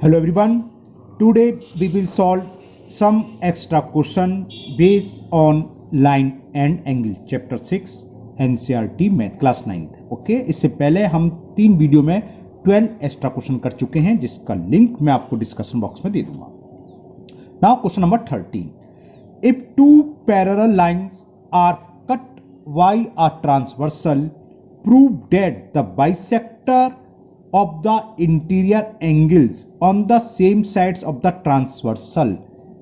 Hello everyone. Today we will solve some extra question based on line and angle chapter 6 NCERT math class 9th. Okay, इससे पहले हम 3 video में 12 extra question कर चुके हैं जिसका लिंक मैं आपको डिस्कशन बॉक्स में दे दूंगा. Now question number 13. If two parallel lines are cut by a transversal, prove that the bisector of the interior angles on the same sides of the transversal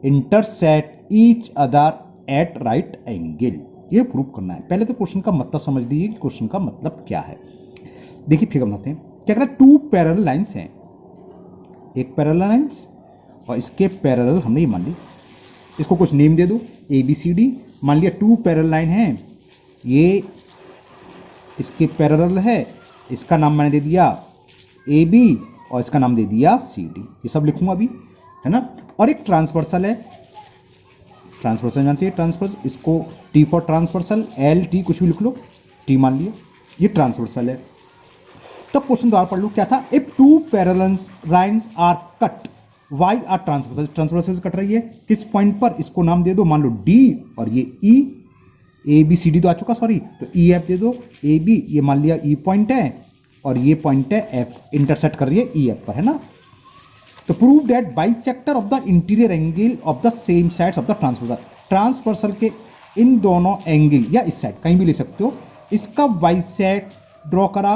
intersect each other at right angle. ये prove करना है. पहले तो question का मतलब समझ लीजिए कि क्वेश्चन का मतलब क्या है. देखिए फिगर बनाते हैं. क्या कह रहा है, टू पैरेलल लाइंस हैं, एक पैरेलल लाइंस और इसके पैरेलल हमने ये मान ली, इसको कुछ नेम दे दो ए बी सी डी. मान लिया टू पैरेलल लाइन है, ये इसके पैरेलल है, इसका नाम मैंने दे दिया ए बी और इसका नाम दे दिया सी डी. ये सब लिखूंगा अभी, है ना. और एक ट्रांसवर्सल है, ट्रांसवर्सल जानते हैं, ट्रांसवर्स, इसको T for transversal, L T कुछ भी लिख लो, टी मान लिया, ये ट्रांसवर्सल है. तो क्वेश्चन दोबारा पढ़ लो. क्या था, if two parallel lines are cut by a transversal, transversal cut रही है किस पॉइंट पर, इसको नाम दे दो, मान लो डी और ये ई, ए बी सी डी तो आ चुका, सॉरी, तो ई एफ दे दो. ए बी ये मान लिया ई पॉइंट है और ये पॉइंट है एफ, इंटरसेक्ट कर रही है ई एफ पर, है ना. तो prove that bisector of the interior angle of the same sides of the transversal, transversal के इन दोनों एंगल या इस साइड कहीं भी ले सकते हो, इसका बाइसेट ड्रॉ करा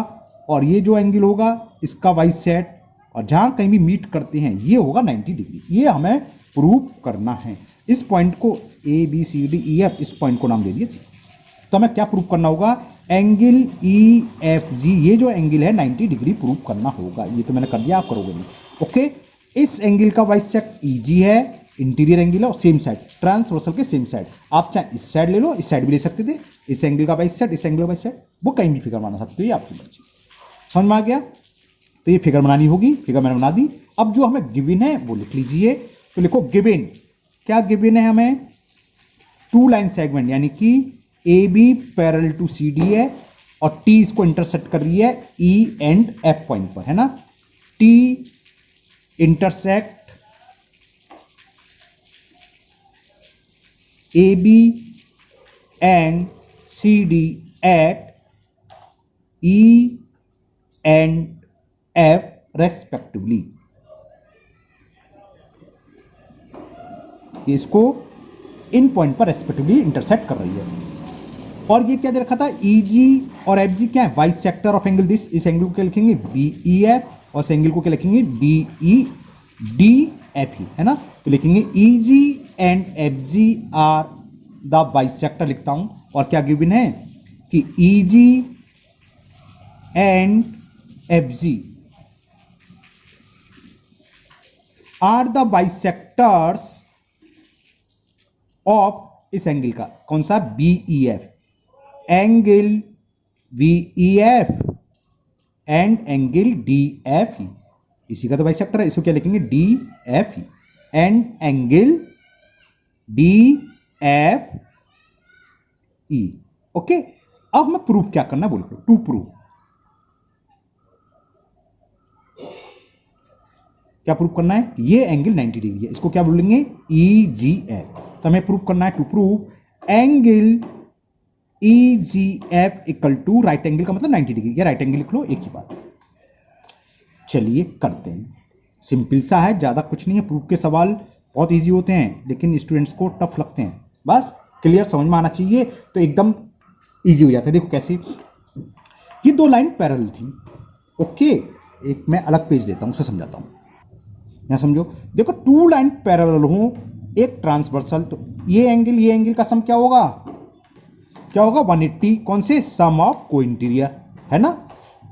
और ये जो एंगल होगा इसका बाइसेट, और जहां कहीं भी मीट करते हैं ये होगा 90 डिग्री. ये हमें प्रूव करना है. इस पॉइंट को A B C D E F, इस पॉइंट को नाम दे दिए. तो हमें क्या प्रूव करना होगा, एंगल ई एफ जी, ये जो एंगल है 90 डिग्री प्रूव करना होगा. ये तो मैंने कर दिया, आप करोगे नहीं. ओके, इस एंगल का बाइसेक्ट ई जी है, इंटीरियर एंगल है और सेम साइड, ट्रांसवर्सल के सेम साइड. आप चाहे इस साइड ले लो, इस साइड भी ले सकते थे. इस एंगल का बाइसेक्ट, इस एंगल का बाइसेक्ट, वो कहीं भी फिगर बना सकते हो, ये आपकी मर्जी. समझ में आ गया. तो ये फिगर बनानी होगी, फिगर मैंने बना दी. अब जो हमें गिवन है वो लिख लीजिए. तो लिखो गिवन. क्या गिवन है हमें, टू लाइन सेगमेंट, यानी कि A B parallel to C D है और टी इसको इंटरसेक्ट कर रही है ई एंड एफ पॉइंट पर, है ना. T intersect A B and C D at E and F respectively. इसको इन पॉइंट पर रेस्पेक्टिवली इंटरसेक्ट कर रही है. और ये क्या दे रखा था, ई जी और एफ जी क्या है, बाइसेक्टर ऑफ एंगल दिस. इस एंगल को क्या लिखेंगे, बी ई एफ, और इस एंगल को क्या लिखेंगे, डी ई डी एफ ही, है ना. तो लिखेंगे E G and F G are the bisector लिखता हूं. और क्या गिवन है कि E G and F G are the bisectors of इस एंगल का, कौन सा, B E F, angle B E F and angle D F E. इसी का तो बाइसेक्टर है, इसको क्या लिखेंगे, D F E and angle D F E. Okay, अब मैं प्रूफ क्या करना बोल रहा हूं, टू प्रूव. क्या प्रूव करना है, ये एंगल 90 डिग्री है, इसको क्या बोलेंगे, ई जी एफ. तो हमें प्रूव करना है, to prove angle E G F equal to right angle का मतलब 90 डिग्री, या राइट एंगल लिख लो, एक ही बात. चलिए करते हैं. सिंपल सा है, ज्यादा कुछ नहीं है. प्रूफ के सवाल बहुत इजी होते हैं लेकिन स्टूडेंट्स को टफ लगते हैं. बस क्लियर समझ में आना चाहिए तो एकदम इजी हो जाता है. देखो कैसे, ये दो लाइन पैरेलल थी. ओके, एक मैं अलग पेज लेता हूं, उसे समझाता हूं. यहां समझो, देखो टू लाइन पैरेलल हो, एक ट्रांसवर्सल, तो ये एंगल का सम क्या होगा, क्या होगा, 180. कौन से, सम ऑफ को इंटीरियर, है ना.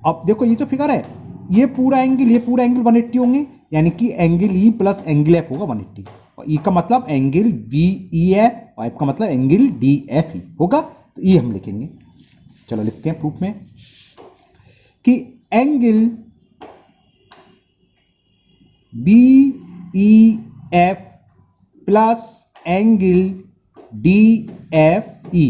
अब देखो ये तो फिगर है, ये पूरा एंगल 180 होंगे, यानी कि angle E plus angle F होगा 180. और ई का मतलब एंगल बी ई एफ और एफ का मतलब एंगल डी एफ ई होगा. तो ये हम लिखेंगे. चलो लिखते हैं प्रूफ में कि angle B E F plus angle D F E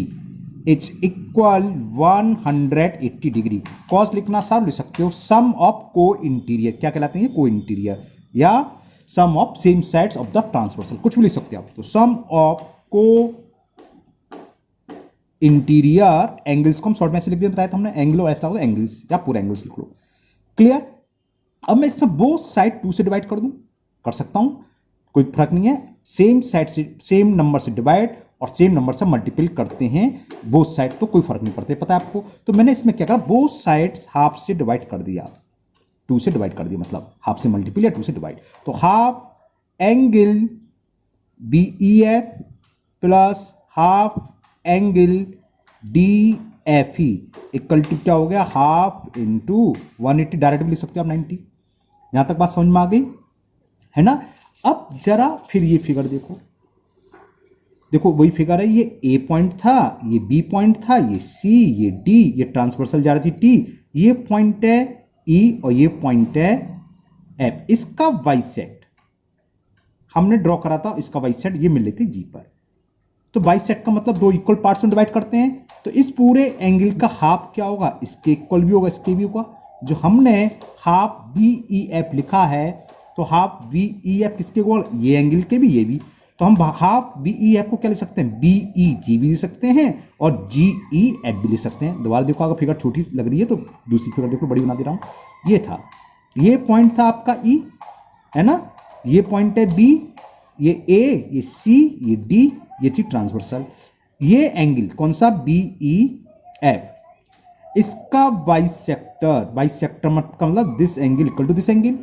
is equal 180 degree. Cause लिखना साफ लिख सकते हो, सम ऑफ को इंटीरियर, क्या कहलाते हैं, को इंटीरियर. या sum of same sides of the transversal, कुछ भी लिख सकते हैं आप। तो sum of co interior angles को हम शॉर्ट में ऐसे लिख दिया, बताया था हमने, एंगल और ऐसा होगा एंगल्स, या पूरा एंगल्स लिख लो। क्लियर। अब मैं इसमें बोथ साइड 2 से डिवाइड कर दूं, कर सकता हूं, कोई फर्क नहीं है। सेम साइड से, सेम नंबर से डिवाइड और सेम नंबर से मल्टीपल करते हैं बोथ साइड, तो कोई फर्क नहीं पड़ता, पता है आपको। तो मैंने इसमें क्या करा, बोथ साइड्स हाफ से डिवाइड कर दिया, 2 से डिवाइड कर दिया, मतलब हाफ से मल्टीपल या 2 से डिवाइड। तो half angle B E F plus half angle D F E equal to क्या हो गया, हाफ इंटू 180, डायरेक्ट भी लिख सकते हो आप 90। यहां तक बात समझ में आ गई है ना। अब जरा फिर ये फिगर देखो, देखो वही फिगर है, ये ए पॉइंट था, ये बी पॉइंट था, ये सी, ये डी, ये ट्रांसवर्सल जा रही थी टी, ये पॉइंट है ई और ये पॉइंट है एफ। इसका वाई सेट हमने ड्रॉ करा था, इसका वाई सेट ये मिल रही थी जी पर। तो वाई सेट का मतलब 2 इक्वल पार्ट्स में डिवाइड करते हैं, तो इस पूरे एंगल का हाफ क्या होगा, इसके इक्वल भी होगा, इसके भी होगा। जो हमने हाफ बी ई एफ लिखा है, तो हाफ बी ई एफ किसके इक्वल, ये एंगल के भी, ये भी। तो हम हाफ बी ई एफ को क्या लिख सकते हैं, बी ई जी भी लिख सकते हैं और जी ई एफ भी लिख सकते हैं। दोबारा देखो, अगर फिगर छोटी लग रही है तो दूसरी फिगर देखो, बड़ी बना दे रहा हूं। ये था, ये पॉइंट था आपका ई, है ना, ये पॉइंट है बी, ये ए, ये सी, ये डी, ये थी ट्रांसवर्सल। ये एंगल कौन सा, बी ई एफ, इसका बाइसेक्टर, बाइसेक्टर मतलब this angle equal to this angle.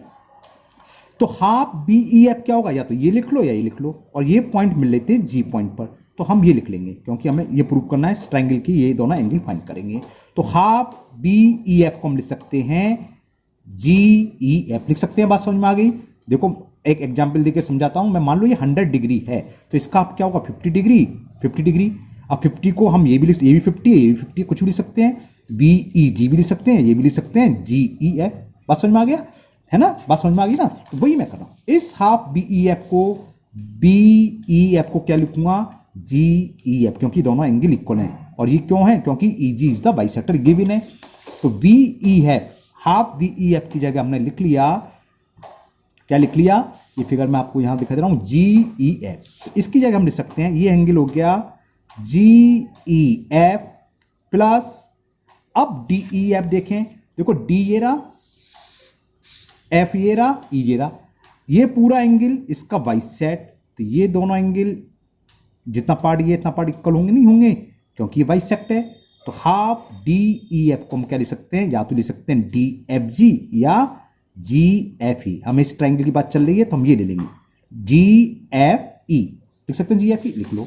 तो हाफ बी ई एफ क्या होगा, या तो ये लिख लो या ये लिख लो, और ये पॉइंट मिल लेते हैं जी पॉइंट पर, तो हम ये लिख लेंगे क्योंकि हमें ये प्रूव करना है इस ट्रायंगल की, ये दोनों एंगल फाइंड करेंगे। तो हाफ बी ई एफ को हम लिख सकते हैं जी ई एफ, लिख सकते हैं। बात समझ में आ गई। देखो एक एग्जाम्पल देके समझाता हूं मैं, मान लो ये 100 डिग्री है, तो इसका आप क्या होगा 50 डिग्री, 50 डिग्री। अब 50 को हम ये भी 50 है, ये भी 50, कुछ भी लिख सकते हैं, बी ई जी भी लिख सकते हैं, ये भी लिख सकते हैं जी ई एफ। बात समझ में आ गया है ना, बात समझ में आ गई ना। तो वही मैं कर रहा हूं, इस हाफ बी ई एफ को, बी ई एफ को क्या लिखूंगा, जी ई एफ, क्योंकि दोनों एंगल इक्वल हैं। और ये क्यों है, क्योंकि ई जी इज द बाइसेक्टर गिवन है। तो बी ई है, हाफ बी ई एफ की जगह हमने लिख लिया, क्या लिख लिया, ये फिगर मैं आपको यहां दिखा दे रहा हूं, जी ई एफ। इसकी जगह हम लिख सकते हैं, ये एंगल हो गया जी ई एफ प्लस, अब डी ई एफ देखें, देखो डी ये रहा, एफ ये रहा, ई ये रहा, ये पूरा एंगल इसका वाई सेट। तो ये दोनों एंगल जितना पार्ट ये इतना पार्ट इक्वल होंगे, नहीं होंगे, क्योंकि ये वाई सेट है। तो हाफ डी ई एफ को हम क्या लिख सकते हैं, या तो लिख सकते हैं डी एफ जी या जी एफ ई। हमें इस ट्रायंगल की बात चल रही है तो हम ये ले लेंगे जी एफ ई, लिख सकते हैं जी एफ ई, लिख लो।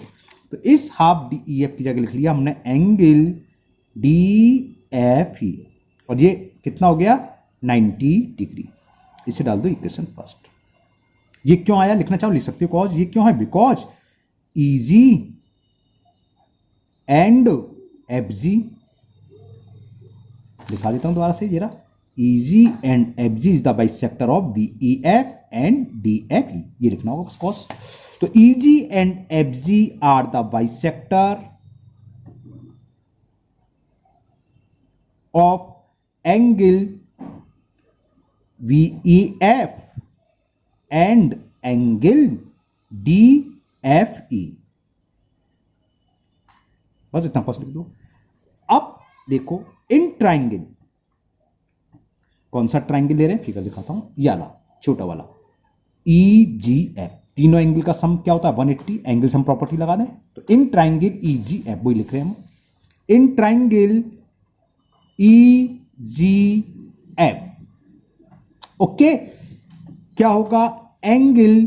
तो इस हाफ डी ई एफ की जगह लिख लिया हमने एंगल डी एफ ई, और ये कितना हो गया 90 डिग्री। इसे डाल दो इक्वेशन फर्स्ट। ये क्यों आया लिखना चाहो लिख सकते हो, कॉज ये क्यों है, because E G and F G, दिखा देता हूं दोबारा से, ये रहा E G and F G is the bisector of B E F and D F E, ये लिखना होगा कॉस। तो E G and F G are the bisector of angle B E F and angle D F E, बस इतना cos लिख दो। अब देखो इन ट्राइंगल, कौन सा ट्राइंगल ले रहे हैं, फिगर दिखाता हूं, ये वाला छोटा वाला ई जी एफ, तीनों एंगल का सम क्या होता है 180, एंगल सम प्रॉपर्टी लगा दें। तो इन ट्राइंगल ई जी एफ, वही लिख रहे हैं हम, in triangle E G F, okay, क्या होगा, angle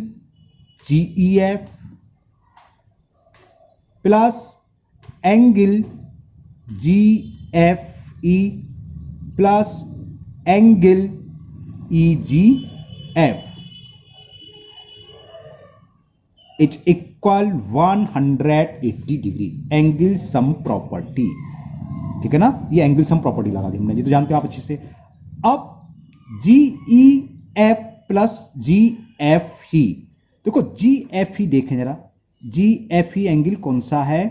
G E F plus angle G F E plus angle E G F is equal 180 degree, angle sum property, ठीक है ना। ये एंगल सम प्रॉपर्टी लगा दी हमने, ये तो जानते हो आप अच्छे से। अब जी ई एफ प्लस जी एफ ही, देखो जी एफ ही देखें जरा, जी एफ ही एंगल कौन सा है,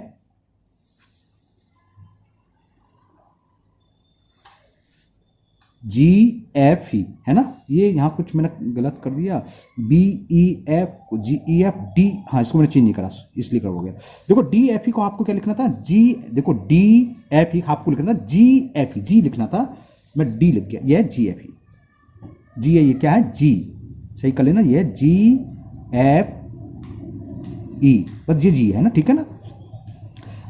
जी एफ ई है ना, ये यहाँ कुछ मैंने गलत कर दिया, B E F G E F D, हाँ इसको मैंने चेंज नहीं करा इसलिए कर हो गया। देखो डी एफ ई को आपको क्या लिखना था, जी, देखो डी एफ ई आपको लिखना था जी एफ ई, जी लिखना था, मैं डी लिख गया, यह जी एफ ई, जी है, ये क्या है जी, सही कर लेना, ये जी एफ ई, बस ये जी है ना, ठीक है ना।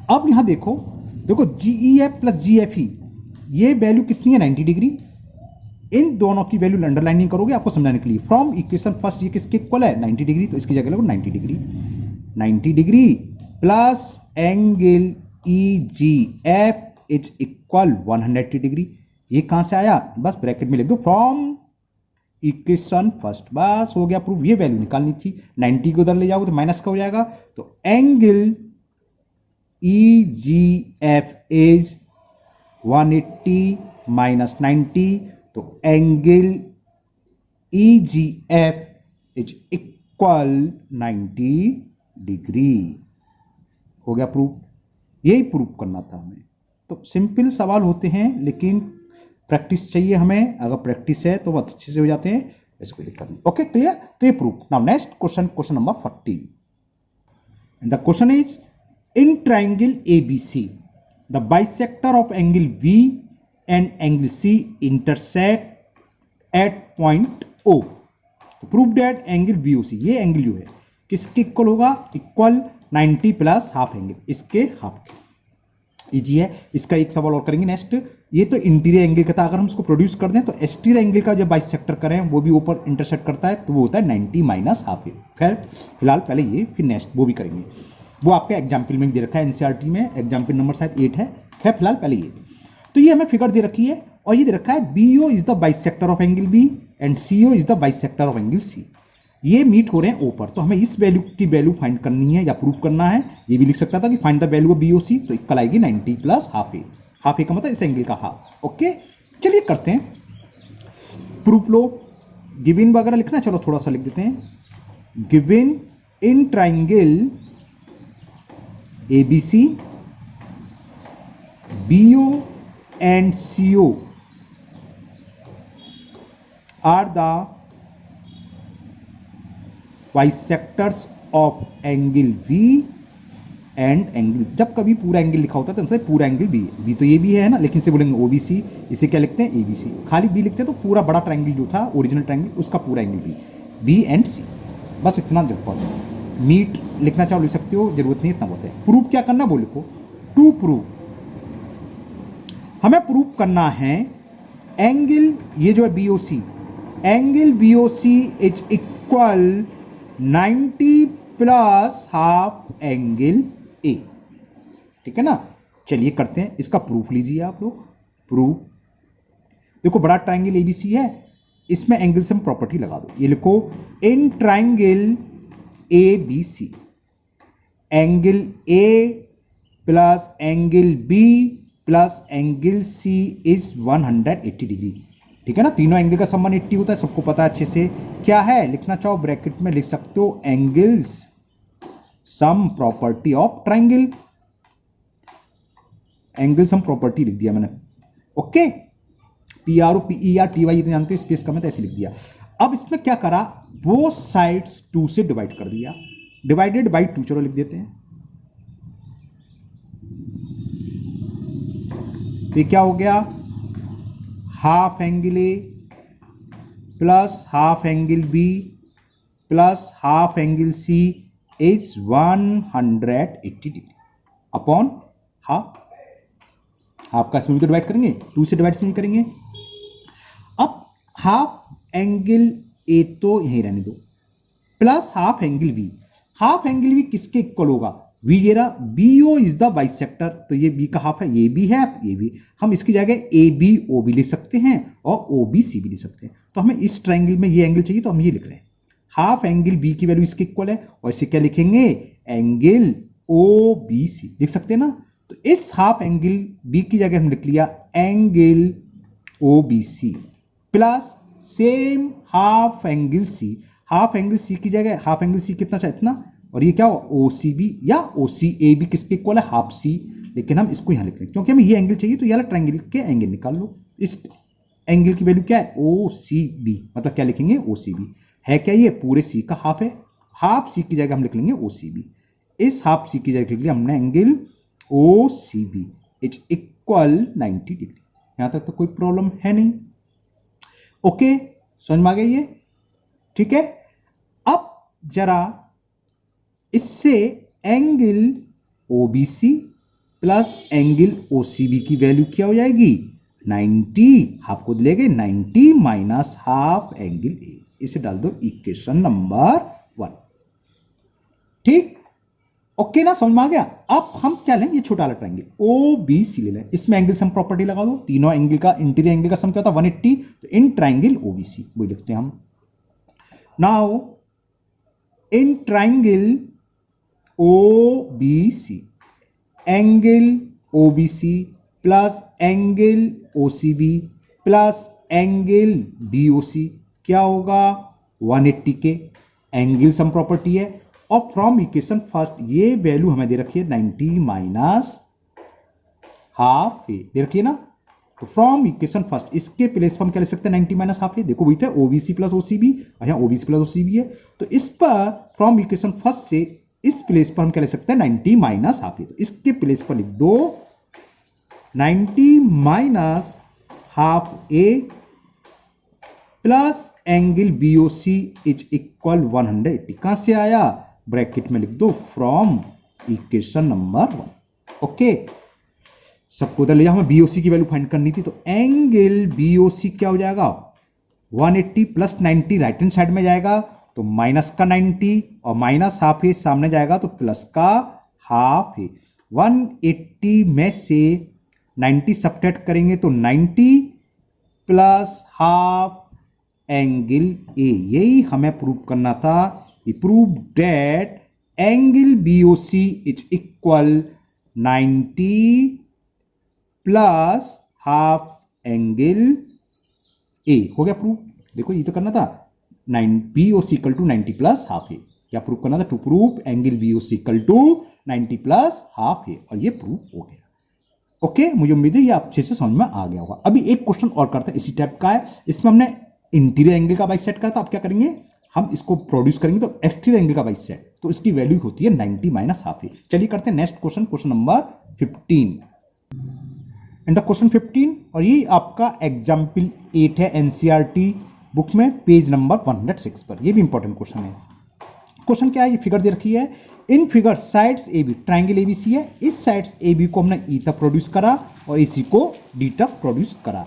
अब यहां देखो, देखो जी ई एफ प्लस जी एफ ई, ये वैल्यू कितनी है 90 डिग्री, इन दोनों की वैल्यू अंडरलाइनिंग करोगे आपको समझाने के लिए। फ्रॉम इक्वेशन फर्स्ट ये किसके इक्वल है 90 डिग्री, तो इसकी जगह लगो 90 degree, 90 degree plus angle E G F is equal 180 degree. ये कहां से आया, बस ब्रैकेट में लिख दो फ्रॉम इक्वेशन फर्स्ट, बस हो गया प्रूफ। ये वैल्यू निकालनी थी, 90 को उधर ले जाओगे तो माइनस का हो जाएगा, तो angle E G F is 180 minus 90, तो angle E G F is equal 90 degree. हो गया प्रूफ, यही प्रूफ करना था हमें। तो सिंपल सवाल होते हैं लेकिन प्रैक्टिस चाहिए हमें, अगर प्रैक्टिस है तो बहुत अच्छे से हो जाते हैं, ऐसे कोई दिक्कत नहीं। ओके क्लियर, तो ये proof. Now next question, question number 14, and the question is in triangle ABC the bisector of angle V and angle C intersect at point O. Prove that angle BOC, ये angle जो है किसके equal होगा, equal 90 plus half angle, इसके half के। Easy है, इसका एक सवाल और करेंगे नेक्स्ट। ये तो इंटीरियर एंगल का था, अगर हम इसको प्रोड्यूस कर दें तो एक्सटीरियर एंगल का जो बाइसेक्टर करें वो भी ऊपर इंटरसेक्ट करता है, तो वो होता है 90 माइनस हाफ ए। खैर फिलहाल पहले ये, फिर नेक्स्ट वो भी करेंगे, वो आपके एग्जाम्पल में दे रखा है, एनसीईआरटी में एग्जाम्पल नंबर शायद 8 है। खैर फिलहाल पहले ये, तो ये हमें फिगर दे रखी है और ये दे रखा है BO is the bisector of angle B and CO is the bisector of angle C. ये मीट हो रहे हैं ऊपर, तो हमें इस वैल्यू की वैल्यू फाइंड करनी है या प्रूव करना है। ये भी लिख सकता था कि find the value of BOC, तो इक्वल आएगी 90 प्लस हाफ ए, हाफ ए का मतलब इस एंगल का हाफ। ओके चलिए करते हैं प्रूफ। लो गिवन वगैरह लिखना, चलो थोड़ा सा लिख देते हैं। Given in triangle ABC, BO and CO are the bisectors of angle V and angle, जब कभी पूरा एंगल लिखा होता है तो उनसे पूरा एंगल बी, बी तो ये भी है ना, लेकिन इसे बोलेंगे OBC, इसे क्या लिखते हैं ABC। खाली बी लिखते हैं तो पूरा बड़ा ट्राइंगल जो था ओरिजिनल ट्राइंगल उसका पूरा एंगल बी एंड सी, बस इतना जरूरत है। मीट लिखना चाहो लिख सकते हो, जरूरत नहीं इतना बहुत है। प्रूफ क्या करना वो लिखो, टू प्रूफ, हमें प्रूफ करना है एंगल ये जो है BOC, angle BOC is equal 90 plus half angle ए, ठीक है ना। चलिए करते हैं, इसका प्रूफ लीजिए आप लोग। प्रूफ देखो, बड़ा ट्राइंगल एबीसी है, इसमें एंगल सम प्रॉपर्टी लगा दो, ये लिखो in triangle A B C angle A plus angle B plus angle C is 180 degree, ठीक है ना। तीनों एंगल का सम 180 होता है, सबको पता है अच्छे से। क्या है लिखना चाहो ब्रैकेट में लिख सकते हो, angles sum property of triangle, angle sum property लिख दिया मैंने। ओके PRO PER TY तो जानते हो, स्पेस का मैं तो ऐसे लिख दिया। अब इसमें क्या करा, वो साइड्स 2 से डिवाइड कर दिया, डिवाइडेड बाई 2, चलो लिख देते हैं। तो क्या हो गया, half angle A plus half angle B plus half angle C is 180 degree upon half. Half का इसमें भी तो डिवाइड करेंगे, 2 से डिवाइड इसमें करेंगे। अब हाफ एंगल ए तो यहीं रहने दो, plus half angle B, half angle B किसके इक्वल होगा, वी ये रहा, बीओ इज द बाइसेक्टर, तो ये बी का हाफ है, ये भी है, ये भी, हम इसकी जगह ए बी ओ भी लिख सकते हैं और ओ बी सी भी लिख सकते हैं। तो हमें इस ट्राइंगल में ये एंगल चाहिए, तो हम ये लिख रहे हैं हाफ एंगल बी की वैल्यू इसके इक्वल है, और इसे क्या लिखेंगे, एंगल ओ बी सी लिख सकते हैं ना। तो इस हाफ एंगल बी की जगह हम लिख लिया angle O B C plus same half angle C, half angle C की जगह हाफ एंगल सी कितना चाहिए, इतना, और ये क्या हो ओ सी बी या ओ सी ए बी किसके इक्वल है, हाफ सी, लेकिन हम इसको यहां लिख रहे हैं क्योंकि हमें ये एंगल चाहिए, तो ये वाला ट्राइंगल के एंगल निकाल लो। इस एंगल की वैल्यू क्या है, ओ सी बी, मतलब क्या लिखेंगे, ओ सी बी है क्या, ये पूरे सी का हाफ है, हाफ सी की जगह हम लिख लेंगे ओ सी बी, इस हाफ सी की जगह लिख लिया हमने angle O C B is equal 90 degree. यहां तक तो कोई प्रॉब्लम है नहीं, ओके, समझ में आ गया ये, ठीक है। अब जरा इससे angle OBC plus angle OCB की वैल्यू क्या हो जाएगी, 90, हाफ को ले गए 90 माइनस हाफ एंगल ए, इसे डाल दो इक्वेशन नंबर 1, ठीक, ओके ना, समझ में आ गया। अब हम क्या लेंगे, ये छोटा वाला ट्रायंगल ओ बी सी ले लें, इसमें एंगल सम प्रॉपर्टी लगा दो, तीनों एंगल का इंटीरियर एंगल का सम क्या होता है 180, तो इन ट्रायंगल ओबीसी वही लिखते हैं हम। Now in triangle OBC angle OBC plus angle OCB plus angle BOC क्या होगा, 180 के एंगल सम प्रॉपर्टी है, और फ्रॉम इक्वेशन फर्स्ट ये वैल्यू हमें दे रखी है 90 माइनस हाफ ए दे रखी है ना, तो फ्रॉम इक्वेशन फर्स्ट इसके प्लेस पर हम क्या ले सकते हैं 90 माइनस हाफ ए, देखो वही था ओबीसी प्लस ओसीबी, यहाँ ओबीसी प्लस ओसीबी है, तो इस पर फ्रॉम इक्वेशन फर्स्ट से इस प्लेस पर हम क्या ले सकते हैं 90 माइनस हाफ ए, तो इसके प्लेस पर लिख दो 90 minus half A plus angle BOC is equal 180, कहां से आया, ब्रैकेट में लिख दो फ्रॉम इक्वेशन नंबर 1, ओके, सबको उधर ले जाओ, हमें बीओसी की वैल्यू फाइंड करनी थी, तो एंगल बीओसी क्या हो जाएगा 180 प्लस 90 राइट हैंड साइड में जाएगा, तो माइनस का 90 और माइनस हाफ ए सामने जाएगा तो प्लस का हाफ ए, 180 में से 90 सब्ट्रैक्ट करेंगे तो 90 प्लस हाफ एंगल ए, यही हमें प्रूव करना था, prove that angle BOC is equal 90 plus half angle A, हो गया प्रूव, देखो ये तो करना था, BOC equal to 90 plus half A, क्या प्रूव करना था, to prove angle BOC equal to 90 plus half A, और ये प्रूव हो गया, ओके, मुझे उम्मीद है ये अच्छे से समझ में आ गया होगा। अभी एक क्वेश्चन और करते हैं इसी टाइप का है, इसमें हमने इंटीरियर एंगल का बाइसेट करा था, अब क्या करेंगे हम इसको प्रोड्यूस करेंगे तो एक्सटीरियर एंगल का बाइसेट, तो इसकी वैल्यू होती है 90 माइनस हाफ ए। चलिए करते हैं next question, question number 15 and the question 15, और ये आपका एग्जाम्पल 8 है एनसीईआरटी बुक में पेज नंबर 106 पर, ये भी इंपॉर्टेंट क्वेश्चन है। क्वेश्चन क्या है, ये फिगर दे रखी है, in figure sides A B, triangle ABC है, इस साइड्स ए बी को हमने ई तक प्रोड्यूस करा और इसी को डी तक प्रोड्यूस करा,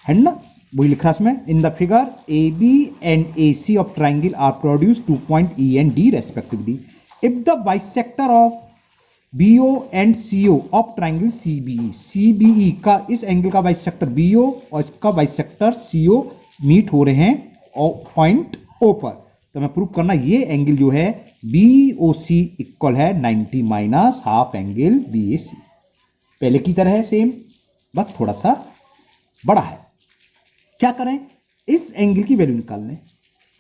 है ना, वही लिख रहा है इसमें, in the figure A B and A C of triangle are produce 2 point E and D respectively, if the bisector of BO and CO of triangle CBE, CBE का इस एंगल का बाइसेक्टर BO और इसका bisector CO meet हो रहे हैं और point O पर, तो हमें प्रूव करना ये एंगल जो है BOC इक्वल है 90 माइनस हाफ एंगल BAC, पहले की तरह है सेम, बस थोड़ा सा बड़ा है। क्या करें, इस एंगल की वैल्यू निकाल लें,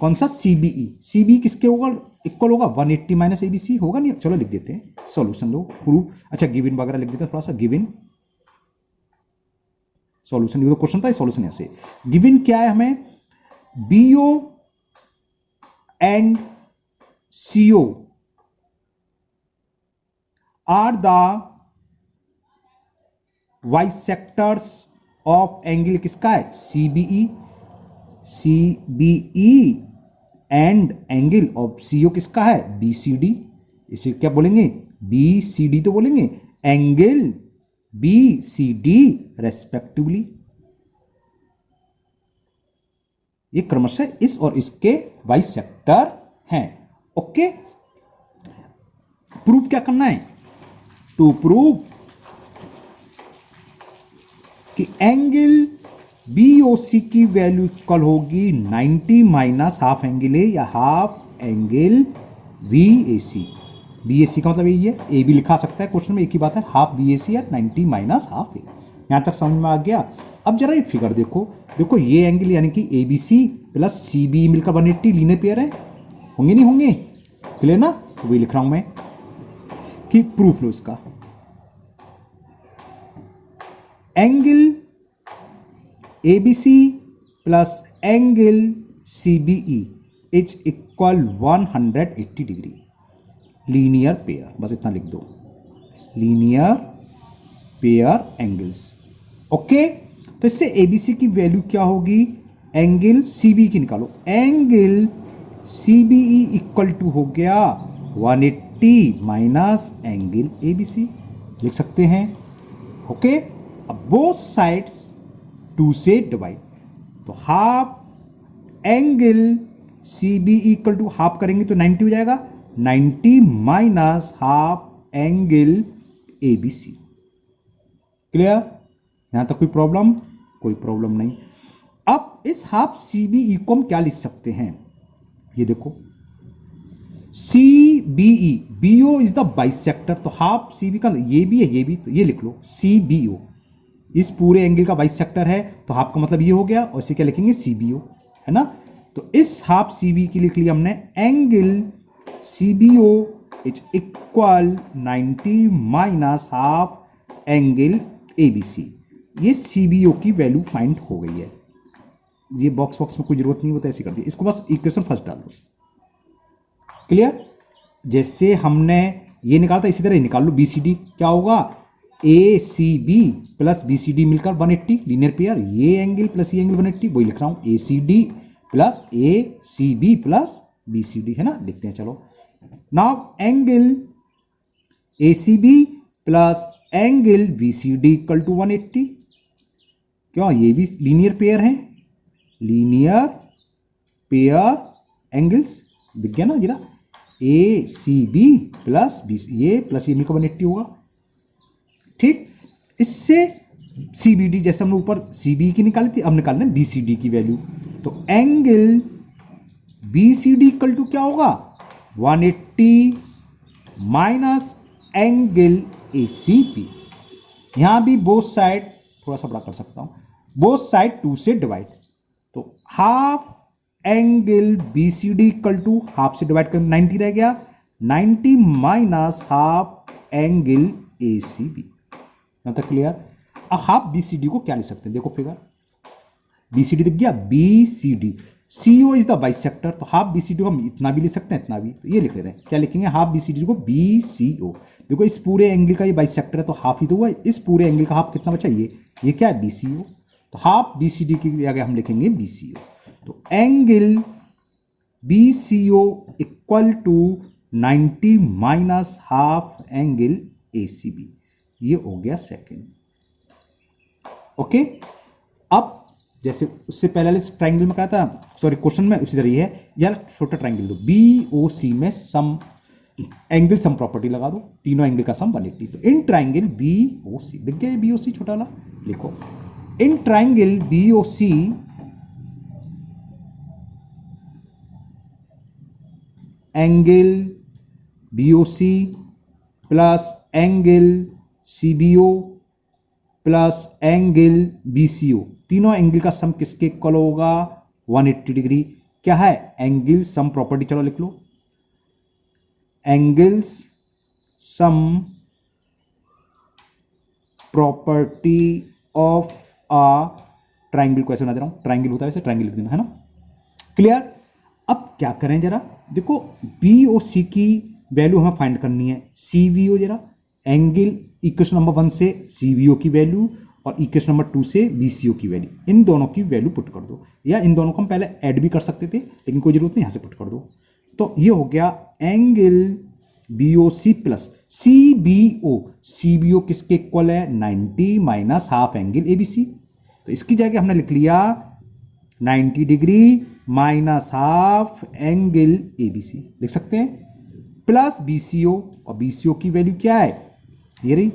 कौन सा CBE किसके होगा, इक्वल होगा 180 माइनस ABC होगा, नहीं, चलो लिख देते हैं, सॉल्यूशन लो प्रूफ, अच्छा गिवन वगैरह लिख देते हैं, थोड़ा सा गिवन सॉल्यूशन, ये तो क्वेश्चन था, सॉल्यूशन ऐसे, गिवन क्या है हमें, BO and CO are the bisectors of angle किसका है CBE and angle of CO किसका है BCD, इसे क्या बोलेंगे BCD तो बोलेंगे, एंगल BCD रेस्पेक्टिवली, ये क्रमशः इस और इसके बाइसेक्टर हैं, ओके। प्रूफ क्या करना है, टू प्रूव कि एंगल BOC की वैल्यू इक्वल होगी 90 माइनस हाफ एंगल ए या हाफ एंगल BAC, BAC का मतलब यही है, ए भी लिखा सकता है क्वेश्चन में, एक ही बात है, हाफ BAC या 90 माइनस हाफ ए, यहां तक समझ में आ गया। अब जरा ये फिगर देखो, देखो ये एंगल यानी कि ABC प्लस CBE मिलकर 180 लीनियर पेयर है, होंगे नहीं होंगे, क्लियर ना, तो वही लिख रहा हूं मैं कि प्रूफ लो इसका, angle ABC plus angle CBE is equal 180 degree. Linear pair, बस इतना लिख दो, लीनियर पेयर एंगल्स। ओके, तो इससे ABC की वैल्यू क्या होगी, एंगल CBE की निकालो। एंगल CBE इक्वल टू हो गया 180 माइनस एंगल ABC, लिख सकते हैं। ओके, अब बोथ साइड्स 2 से डिवाइड, तो half angle CBE equal to half करेंगे तो 90 हो जाएगा, 90 minus half angle ABC। Clear, यहां तक कोई प्रॉब्लम? कोई प्रॉब्लम नहीं। अब इस हाफ CBE को हम क्या लिख सकते हैं, ये देखो, CBE, BO is the bisector, तो हाफ CB का ये भी है ये भी, तो ये लिख लो CBO, इस पूरे एंगल का बाइसेक्टर है, तो हाफ का मतलब ये हो गया, और इसे क्या लिखेंगे CBO, है ना। तो इस हाफ CB की लिख लिया हमने, angle CBO is equal 90 minus half angle ABC। ये CBO की वैल्यू फाइंड हो गई है। ये बॉक्स में कोई जरूरत नहीं होता, ऐसे कर दिया, इसको बस इक्वेशन फर्स्ट डाल दो। क्लियर, जैसे हमने ये निकाला था इसी तरह निकाल लो। BCD क्या होगा, ACB प्लस BCD मिलकर 180, लीनियर पेयर, ये एंगल प्लस ये एंगल 180, वही लिख रहा हूं, ACD plus ACB plus BCD, है ना, लिखते हैं। चलो, now angle ACB plus angle BCD equal to 180, क्यों, ये भी लीनियर पेयर है, लीनियर पेयर एंगल्स, दिख गया ना जरा, ACB प्लस ये प्लस ये मिलकर 180 होगा। ठीक, इससे CBD, जैसे हमने ऊपर CBE की निकाली थी, अब निकालना है BCD की वैल्यू, तो एंगल BCD इक्वल टू क्या होगा, 180 माइनस एंगल ACB। यहां भी बोथ साइड थोड़ा सा बड़ा कर सकता हूं, बोथ साइड 2 से डिवाइड, तो half angle BCD equal to half से डिवाइड कर 90 रह गया, 90 माइनस हाफ एंगल ACB। यहां तक क्लियर। अब हाफ BCD को क्या लिख सकते हैं, देखो फिगर, BCD दिख गया, BCD, CO is the bisector, तो हाफ BCD को हम इतना भी लिख सकते हैं, इतना भी, तो ये लिख रहे हैं, क्या लिखेंगे, हाफ BCD को BCO। देखो इस पूरे एंगल का ये बाइसेक्टर है, तो हाफ ही तो हुआ, इस पूरे एंगल का हाफ कितना बचा, ये क्या है, BCO, तो हाफ BCD की जगह हम लिखेंगे BCO। तो angle BCO equal to 90 minus half angle ACB, ये हो गया सेकंड। ओके, अब जैसे उससे पहले ट्राइंगल में कहा था, सॉरी क्वेश्चन में उसी तरह है, यार छोटा ट्राइंगल दो, BOC में सम एंगल सम प्रॉपर्टी लगा दो, तीनों एंगल का सम 180, तो इन ट्राइंगल BOC, दिख गया BOC छोटा वाला, लिखो, in triangle BOC angle BOC plus angle CBO plus angle BCO, तीनों एंगल का सम किसके इक्वल होगा, 180 डिग्री। क्या है, एंगल सम प्रॉपर्टी, चलो लिख लो, angles sum property of a triangle को ऐसे बना दे रहा हूं, ट्राइंगल होता है वैसे ट्राइंगल लिख देना, है ना। क्लियर, अब क्या करें जरा, देखो BOC की वैल्यू हमें फाइंड करनी है, CBO जरा, एंगल इक्वेशन नंबर 1 से CBO की वैल्यू और इक्वेशन नंबर 2 से BCO की वैल्यू, इन दोनों की वैल्यू पुट कर दो, या इन दोनों को हम पहले ऐड भी कर सकते थे, लेकिन कोई जरूरत नहीं, यहां से पुट कर दो। तो ये हो गया एंगल BOC प्लस CBO किसके इक्वल है, 90 माइनस हाफ एंगल ABC, तो इसकी जगह हमने लिख लिया 90 degree minus half angle ABC, लिख सकते हैं, प्लस BCO, और BCO की वैल्यू क्या है, ये रही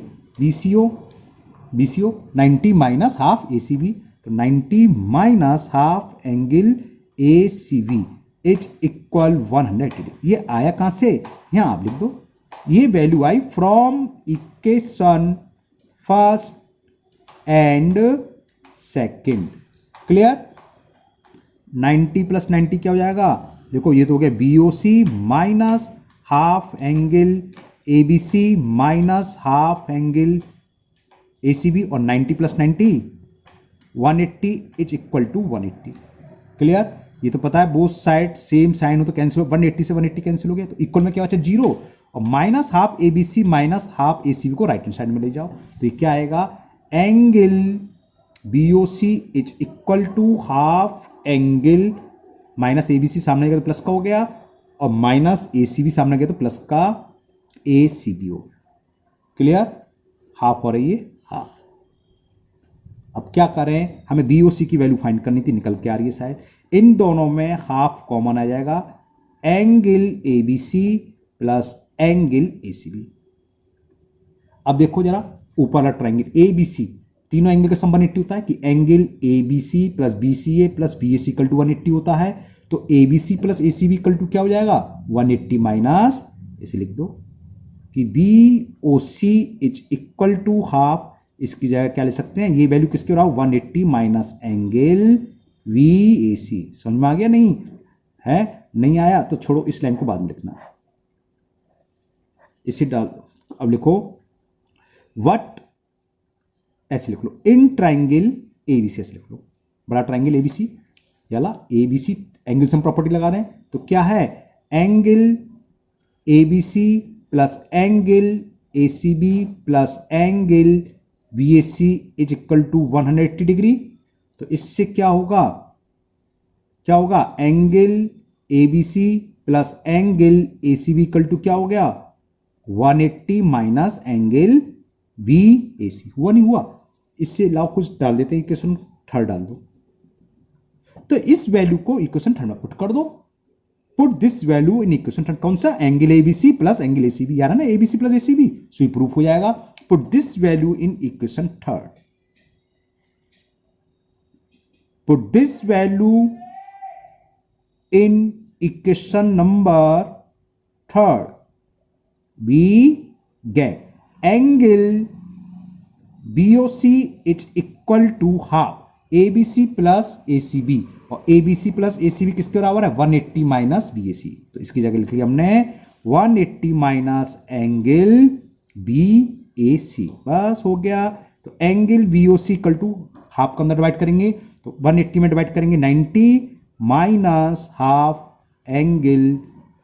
BCO 90 माइनस हाफ ACB, तो 90 minus half angle ACB is equal 180। ये आया कहां से, यहां आप लिख दो, ये value I from equation first and second. Clear, 90 plus 90 क्या हो जाएगा, देखो ये तो हो गया BOC minus half angle ABC minus half angle ACB, और 90 plus 90 180 is equal to 180। Clear? ये तो पता है बोथ साइड सेम साइन हो तो कैंसिल हो, 180 से 180 कैंसिल हो गया, तो इक्वल में क्या बचा 0, और minus half ABC minus half ACB को राइट हैंड साइड में ले जाओ, तो ये क्या आएगा, angle BOC is equal to half angle minus ABC सामने गया तो प्लस का हो गया, और माइनस ACB सामने गया तो प्लस का ACB हो गया। क्लियर? हाफ हो रही है हाफ। अब क्या करें, हमें BOC की वैल्यू फाइंड करनी थी, निकल के आ रही है शायद, इन दोनों में हाफ कॉमन आ जाएगा, angle ABC plus angle ACB। अब देखो जरा ऊपर वाला ट्राइंगल ABC, तीनों एंगल का सम 180 होता है कि angle ABC plus BCA plus BAC equal to 180 होता है, तो ABC plus ACB equal to क्या हो जाएगा 180 माइनस, इसे लिख दो कि BOC is equal to half, इसकी जगह क्या ले सकते हैं, ये वैल्यू किसके रहा 180 माइनस एंगल VAC। समझ में आ गया? नहीं है, नहीं आया तो छोड़ो, इस लाइन को बाद में लिखना, इसे डाल दो। अब लिखो व्हाट, ऐसे लिख लो, इन ट्राइंगल ABC, ऐसे लिख लो, बड़ा ट्राइंगल ABC, याला ABC एंगल सम प्रॉपर्टी लगा दें, तो क्या है, angle ABC plus angle ACB plus angle BAC is equal to 180 degree. तो इससे क्या होगा, क्या होगा, angle ABC plus angle ACB equal to क्या हो गया 180 माइनस एंगल BAC। हुआ नहीं हुआ? इससे लाओ कुछ डाल देते हैं, इक्वेशन थर्ड डाल दो, तो इस वैल्यू को इक्वेशन थर्ड में पुट कर दो, put this value in equation third. कौन सा, angle ABC plus angle ACB, यार है ना ABC plus ACB, so proof हो जाएगा। Put this value in equation third, put this value in equation number third, we get angle BOC is equal to half ABC plus ACB, और ABC plus ACB किसके बराबर है 180 minus BAC, तो इसकी जगह लिख लिया हमने 180 माइनस एंगल BAC, बस हो गया। तो angle BOC equal to half के अंदर डिवाइड करेंगे, तो 180 में डिवाइड करेंगे 90 माइनस हाफ एंगल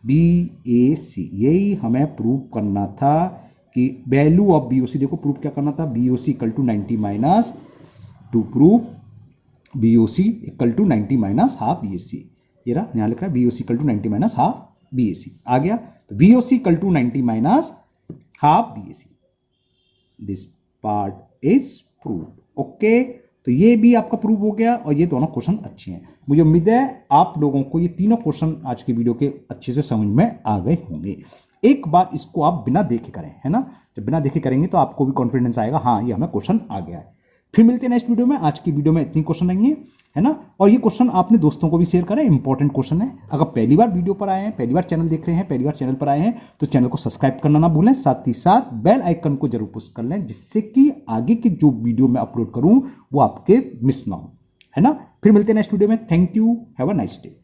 BAC। यही हमें प्रूव करना था कि वैल्यू ऑफ BOC, देखो प्रूव क्या करना था, BOC equal to 90 minus, to prove BOC equal to 90 minus half BAC, ये रहा यहाँ लिख रहा है BOC equal to 90 minus half BAC आ गया, तो BOC equal to 90 minus half BAC, this part is prove. Okay, तो ये भी आपका प्रूव हो गया, और ये दोनों क्वेश्चन अच्छे हैं। मुझे उम्मीद है आप लोगों को ये तीनों क्वेश्चन आज के वीडियो के अच्छे से समझ में आ गए होंगे। एक बार इसको आप बिना देखे करें, है ना, जब बिना देखे करेंगे तो आपको भी कॉन्फिडेंस आएगा, हाँ ये हमें क्वेश्चन आ गया है। फिर मिलते हैं नेक्स्ट वीडियो में। आज की वीडियो में इतनी क्वेश्चन रहेंगे, है ना, और ये क्वेश्चन आपने दोस्तों को भी शेयर करें, इंपॉर्टेंट क्वेश्चन है। अगर पहली बार वीडियो पर आए हैं, पहली बार चैनल देख रहे हैं, पहली बार चैनल पर आए हैं, तो चैनल को सब्सक्राइब करना ना भूलें, साथ ही साथ बेल आइकन को जरूर पुश कर लें, जिससे कि आगे की जो वीडियो मैं अपलोड करूं वो आपके मिस ना हो, है ना। फिर मिलते हैं नेक्स्ट वीडियो में। Thank you, have a nice day.